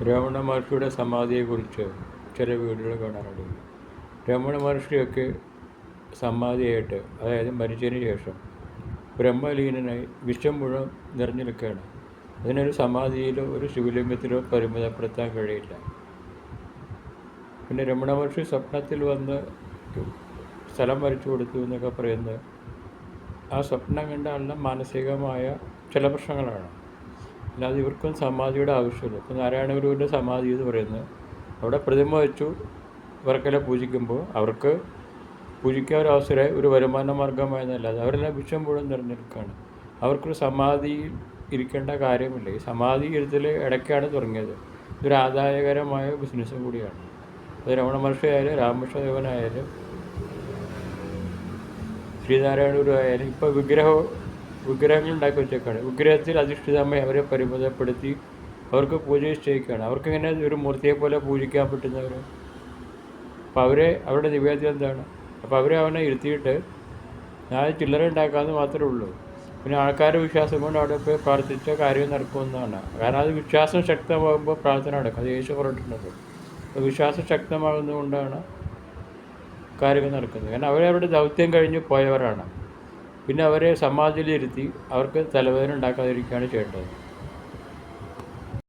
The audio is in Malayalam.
രമണ മഹർഷിയുടെ സമാധിയെക്കുറിച്ച് ചില വീടുകൾ കാണാറുണ്ട്. രമണ മഹർഷിയൊക്കെ സമാധിയായിട്ട്, അതായത് മരിച്ചതിന് ശേഷം ബ്രഹ്മലീനനായി വിശ്വം മുഴുവൻ നിറഞ്ഞു നിൽക്കുകയാണ്. അതിനൊരു സമാധിയിലോ ഒരു ശിവലിംഗത്തിലോ പരിമിതപ്പെടുത്താൻ കഴിയില്ല. പിന്നെ രമണ മഹർഷി സ്വപ്നത്തിൽ വന്ന് സ്ഥലം വരച്ചു കൊടുത്തു എന്നൊക്കെ പറയുന്നത് ആ സ്വപ്നം കണ്ട ആളുടെ മാനസികമായ ചില പ്രശ്നങ്ങളാണ്. അല്ലാതെ ഇവർക്കും സമാധിയുടെ ആവശ്യമില്ല. ഇപ്പോൾ നാരായണ ഗുരുവിൻ്റെ സമാധി എന്ന് പറയുന്നത് അവിടെ പ്രതിമ വെച്ചു ഇവർക്കെല്ലാം പൂജിക്കുമ്പോൾ അവർക്ക് പൂജിക്കാൻ ഒരു അവസരമായി ഒരു വരുമാന മാർഗമായെന്നല്ലാതെ അവരെല്ലാം വിശ്വം മുഴുവൻ നിറഞ്ഞെടുക്കുകയാണ്. അവർക്കൊരു സമാധിയിൽ ഇരിക്കേണ്ട കാര്യമില്ല. ഈ സമാധി ഇരുത്തൽ ഇടയ്ക്കാണ് തുടങ്ങിയത്. ഇതൊരു ആദായകരമായ ബിസിനസ്സും കൂടിയാണ്. അത് രമണ മഹർഷി ആയാലും രാമകൃഷ്ണദേവനായാലും ശ്രീനാരായണ ഗുരു ആയാലും ഇപ്പോൾ വിഗ്രഹങ്ങൾ ഉണ്ടാക്കി വെച്ചേക്കാണ്. വിഗ്രഹത്തിൽ അധിഷ്ഠിതമായി അവരെ പരിമിതപ്പെടുത്തി അവർക്ക് പൂജ നിശ്ചയിക്കുകയാണ്. അവർക്കിങ്ങനെ ഒരു മൂർത്തിയെ പോലെ പൂജിക്കാൻ പറ്റുന്നവർ. അപ്പോൾ അവരുടെ നിവേദ്യം എന്താണ്? അപ്പോൾ അവനെ ഇരുത്തിയിട്ട് ഞാൻ ചില്ലറ ഉണ്ടാക്കാമെന്ന് മാത്രമേ ഉള്ളൂ. പിന്നെ ആൾക്കാരുടെ വിശ്വാസം കൊണ്ട് അവിടെ പോയി പ്രാർത്ഥിച്ച കാര്യം നടക്കുമെന്നാണ്. കാരണം അത് വിശ്വാസം ശക്തമാകുമ്പോൾ പ്രാർത്ഥന നടക്കും. അത് യേശു പറഞ്ഞിട്ടുണ്ടല്ലോ. അപ്പോൾ വിശ്വാസം ശക്തമാകുന്നതുകൊണ്ടാണ് കാര്യങ്ങൾ നടക്കുന്നത്. കാരണം അവരവരുടെ ദൗത്യം കഴിഞ്ഞ് പോയവരാണ്. പിന്നെ അവരെ സമാധിയിലിരുത്തി അവർക്ക് തലവേദന ഉണ്ടാക്കാതിരിക്കുകയാണ് ചെയ്യേണ്ടത്.